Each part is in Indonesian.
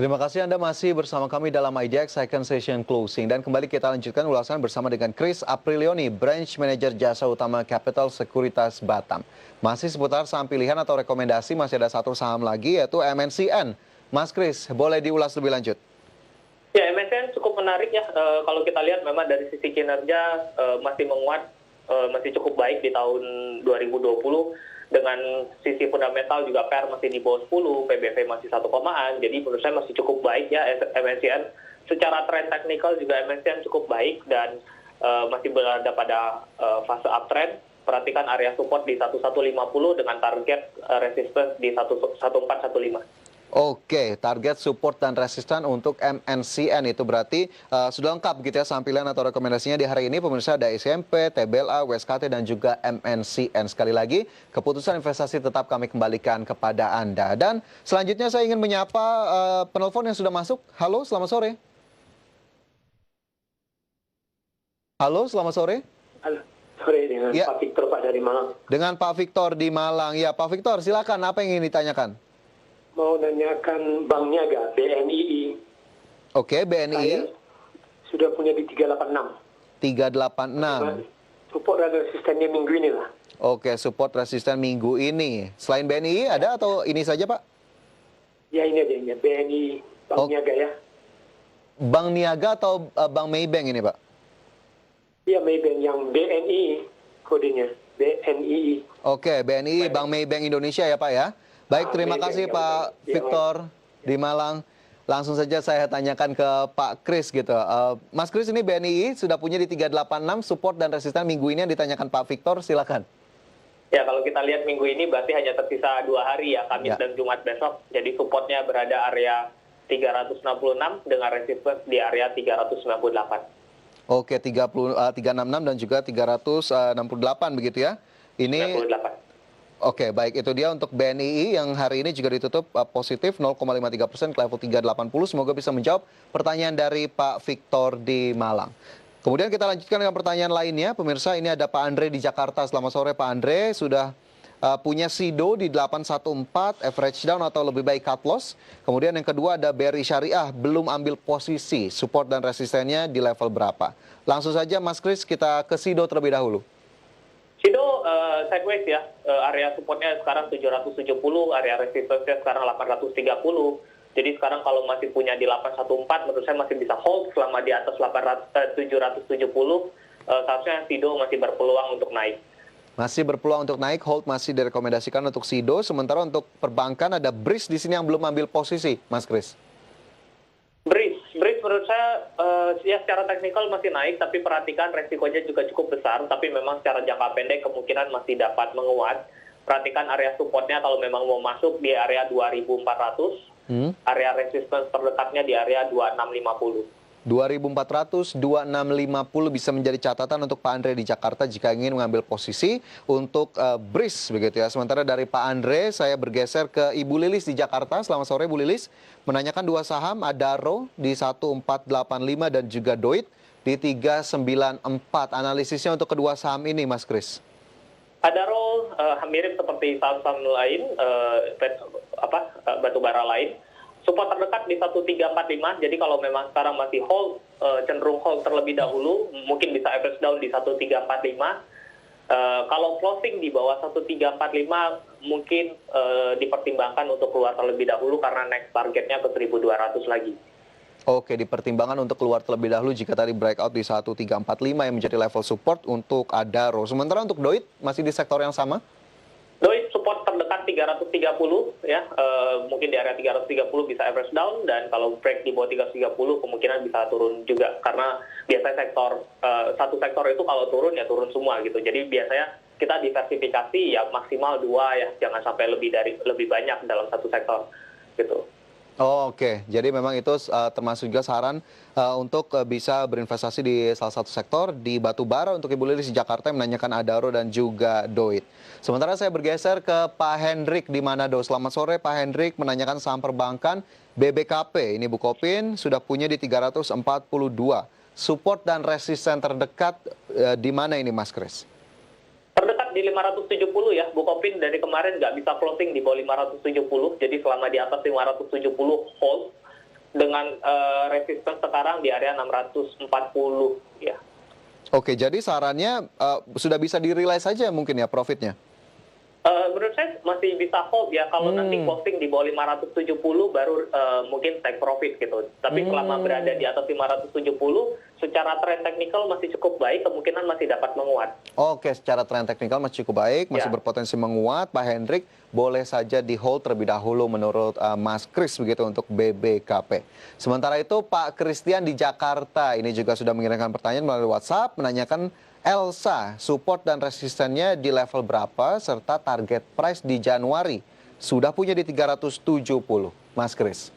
Terima kasih Anda masih bersama kami dalam IDX Second Session Closing. Dan kembali kita lanjutkan ulasan bersama dengan Chris Aprilioni, Branch Manager Jasa Utama Capital Sekuritas Batam. Masih seputar saham pilihan atau rekomendasi, masih ada satu saham lagi yaitu MNCN. Mas Chris, boleh diulas lebih lanjut? Ya, MNCN cukup menarik ya. Kalau kita lihat memang dari sisi kinerja masih menguat, masih cukup baik di tahun 2020. Dengan sisi fundamental juga PER masih di bawah 10, PBV masih 1 jadi menurut saya masih cukup baik ya MNCN. Secara trend teknikal juga MNCN cukup baik dan masih berada pada fase uptrend. Perhatikan area support di 1150 dengan target resistance di 1415. Oke, target support dan resistan untuk MNCN itu berarti sudah lengkap gitu ya saham pilihan atau rekomendasinya di hari ini. Pemirsa ada SMP, TBLA, WSKT dan juga MNCN. Sekali lagi, keputusan investasi tetap kami kembalikan kepada Anda. Dan selanjutnya saya ingin menyapa penelpon yang sudah masuk. Halo, selamat sore. Halo, selamat sore. Halo, sore dengan Ya. Pak Victor Pak dari Malang. Dengan Pak Victor di Malang. Ya, Pak Victor, silakan. Apa yang ingin ditanyakan? Mau nanyakan Bank Niaga, BNII. Oke, BNI Saya sudah punya di 386. 386. Support dan resistennya minggu ini lah. Oke, support resisten minggu ini. Selain BNI ada atau ini saja, Pak? Ya ini aja, ini BNI, Bank Niaga ya. Bank Niaga atau Bank Maybank ini, Pak? Iya, Maybank yang BNI kodenya, BNII. Oke, BNI, Bank Maybank Indonesia ya, Pak ya. Baik, terima Maybank, kasih ya, Pak betul. Ya, Victor di Malang. Langsung saja saya tanyakan ke Pak Kris gitu. Mas Kris, ini BNI sudah punya di 386 support dan resisten minggu ini yang ditanyakan Pak Victor, silakan. Ya, kalau kita lihat minggu ini berarti hanya tersisa 2 hari ya, Kamis dan Jumat besok. Jadi supportnya berada area 366 dengan resistance di area 398. Oke, 366 dan juga 368 begitu ya. Ini 98. Oke, baik, itu dia untuk BNI yang hari ini juga ditutup positif 0,53% ke level 380. Semoga bisa menjawab pertanyaan dari Pak Victor di Malang. Kemudian kita lanjutkan dengan pertanyaan lainnya. Pemirsa, ini ada Pak Andre di Jakarta. Selamat sore Pak Andre, sudah punya SIDO di 814, average down atau lebih baik cut loss. Kemudian yang kedua ada BRI Syariah, belum ambil posisi, support dan resistennya di level berapa. Langsung saja Mas Kris, kita ke SIDO terlebih dahulu. SIDO sideways ya, area supportnya sekarang 770, area resistance-nya sekarang 830. Jadi sekarang kalau masih punya di 814, menurut saya masih bisa hold selama di atas 770. Seharusnya SIDO masih berpeluang untuk naik. Masih berpeluang untuk naik, hold masih direkomendasikan untuk SIDO. Sementara untuk perbankan ada BRIS di sini yang belum ambil posisi, Mas Kris. BRIS menurut saya ya secara teknikal masih naik, tapi perhatikan resikonya juga cukup besar, tapi memang secara jangka pendek kemungkinan masih dapat menguat. Perhatikan area supportnya kalau memang mau masuk di area 2400, area resistance terdekatnya di area 2650. 2400, 2650 bisa menjadi catatan untuk Pak Andre di Jakarta jika ingin mengambil posisi untuk BRIS begitu ya. Sementara dari Pak Andre saya bergeser ke Ibu Lilis di Jakarta. Selamat sore Bu Lilis. Menanyakan dua saham, Adaro di 1485 dan juga Doit di 394. Analisisnya untuk kedua saham ini Mas Kris. Adaro mirip seperti saham-saham lain, batubara lain. Support terdekat di 1345, jadi kalau memang sekarang masih hold, cenderung hold terlebih dahulu, mungkin bisa average down di 1345. Kalau closing di bawah 1345, mungkin dipertimbangkan untuk keluar terlebih dahulu karena next targetnya ke 1200 lagi. Oke, dipertimbangkan untuk keluar terlebih dahulu jika tadi breakout di 1345 yang menjadi level support untuk Adaro. Sementara untuk Doit masih di sektor yang sama? Doit support terdekat 330 ya, mungkin di area 330 bisa average down, dan kalau break di bawah 330 kemungkinan bisa turun juga karena biasanya satu sektor itu kalau turun ya turun semua gitu. Jadi biasanya kita diversifikasi ya maksimal 2 ya, jangan sampai lebih banyak dalam satu sektor gitu. Oke, jadi memang itu termasuk juga saran untuk bisa berinvestasi di salah satu sektor di batubara untuk Ibu Lilis di Jakarta yang menanyakan Adaro dan juga Doit. Sementara saya bergeser ke Pak Hendrik di Manado. Selamat sore Pak Hendrik, menanyakan saham perbankan BBKP. Ini Bukopin sudah punya di 342. Support dan resisten terdekat di mana ini Mas Kris? Terdekat di 570 ya, Bukopin dari kemarin nggak bisa closing di bawah 570, jadi selama di atas 570 hold. dengan resistance sekarang di area 640 ya. Oke, jadi sarannya sudah bisa di-realize saja mungkin ya profitnya? Menurut saya masih bisa hold ya, kalau nanti closing di bawah 570 baru mungkin take profit gitu. Tapi selama berada di atas 570, secara trend teknikal masih cukup baik, kemungkinan masih dapat menguat. Oke, secara tren teknikal masih cukup baik, masih Ya. berpotensi menguat. Pak Hendrik, boleh saja di hold terlebih dahulu menurut Mas Kris begitu untuk BBKP. Sementara itu Pak Christian di Jakarta ini juga sudah mengirimkan pertanyaan melalui WhatsApp, menanyakan Elsa, support dan resistennya di level berapa, serta target price di Januari. Sudah punya di 370, Mas Kris.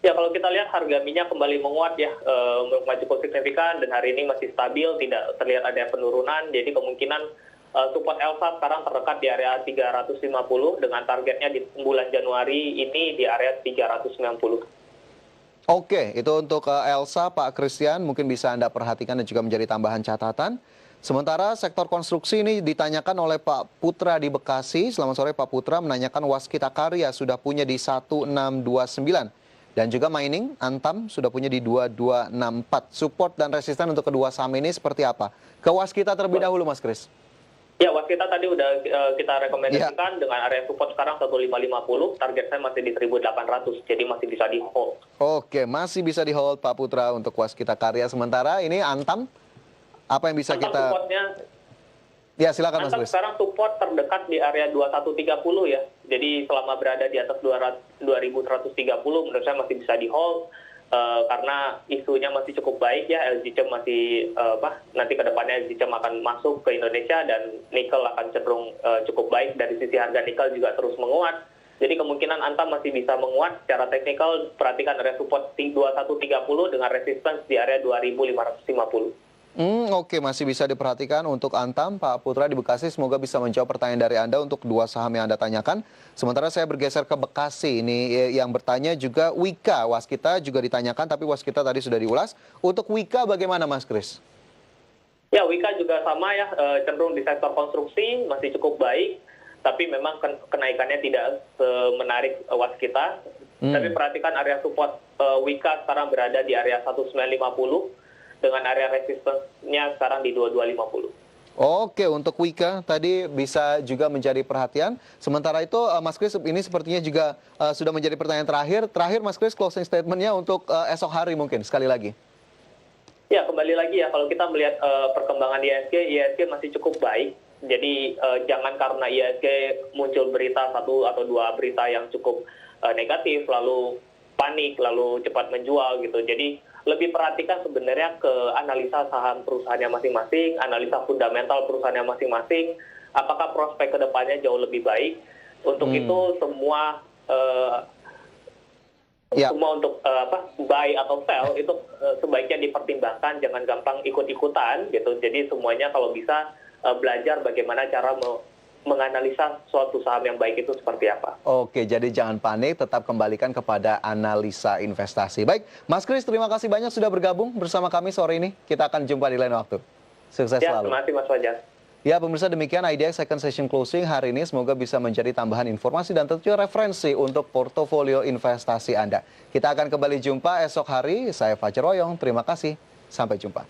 Ya, kalau kita lihat harga minyak kembali menguat ya, cukup signifikan dan hari ini masih stabil, tidak terlihat ada penurunan. Jadi kemungkinan support Elsa sekarang terdekat di area 350 dengan targetnya di bulan Januari ini di area 390. Oke, itu untuk Elsa, Pak Christian, mungkin bisa Anda perhatikan dan juga menjadi tambahan catatan. Sementara sektor konstruksi ini ditanyakan oleh Pak Putra di Bekasi. Selamat sore Pak Putra, menanyakan Waskita Karya sudah punya di 1629. Dan juga mining, Antam sudah punya di 2264. Support dan resisten untuk kedua saham ini seperti apa? Ke Waskita terlebih dahulu Mas Kris. Ya, Waskita tadi udah kita rekomendasikan dengan area support sekarang 1550, target saya masih di 1800, jadi masih bisa di hold. Oke, masih bisa di hold Pak Putra untuk Waskita Karya. Sementara ini Antam, apa yang bisa Antam kita... supportnya, Ya, silakan Mas Antam Kris. sekarang support terdekat di area 2130 ya. Jadi selama berada di atas 2130 menurut saya masih bisa di hold karena isunya masih cukup baik ya. LG Chem masih nanti ke depannya LG Chem akan masuk ke Indonesia dan nikel akan cenderung cukup baik, dari sisi harga nikel juga terus menguat. Jadi kemungkinan Antam masih bisa menguat secara teknikal. Perhatikan area support 2130 dengan resistance di area 2550. Oke, masih bisa diperhatikan untuk Antam. Pak Putra di Bekasi, semoga bisa menjawab pertanyaan dari Anda untuk dua saham yang Anda tanyakan. Sementara saya bergeser ke Bekasi, ini yang bertanya juga Wika. Waskita juga ditanyakan, tapi Waskita tadi sudah diulas. Untuk Wika bagaimana Mas Kris? Ya, Wika juga sama ya, cenderung di sektor konstruksi masih cukup baik, tapi memang kenaikannya tidak semenarik Waskita. Tapi perhatikan area support Wika sekarang berada di area 1950, dengan area resistance-nya sekarang di 2250. Oke, untuk Wika tadi bisa juga menjadi perhatian. Sementara itu Mas Kris ini sepertinya juga sudah menjadi pertanyaan terakhir. Terakhir Mas Kris, closing statement-nya untuk esok hari mungkin sekali lagi. Ya, kembali lagi ya, kalau kita melihat perkembangan IHSG masih cukup baik. Jadi jangan karena IHSG muncul berita satu atau dua berita yang cukup negatif, lalu panik, lalu cepat menjual gitu. Jadi lebih perhatikan sebenarnya ke analisa saham perusahaannya masing-masing, analisa fundamental perusahaannya masing-masing, apakah prospek ke depannya jauh lebih baik. Untuk itu semua semua untuk buy atau sell itu sebaiknya dipertimbangkan, jangan gampang ikut-ikutan gitu. Jadi semuanya kalau bisa belajar bagaimana cara menganalisa suatu saham yang baik itu seperti apa. Oke, jadi jangan panik, tetap kembalikan kepada analisa investasi. Baik, Mas Kris, terima kasih banyak sudah bergabung bersama kami sore ini. Kita akan jumpa di lain waktu. Sukses Ya, selalu. terima kasih Mas Fajar. Ya, pemirsa, demikian IDX second session closing hari ini. Semoga bisa menjadi tambahan informasi dan tentunya referensi untuk portofolio investasi Anda. Kita akan kembali jumpa esok hari. Saya Fajar Royong, terima kasih. Sampai jumpa.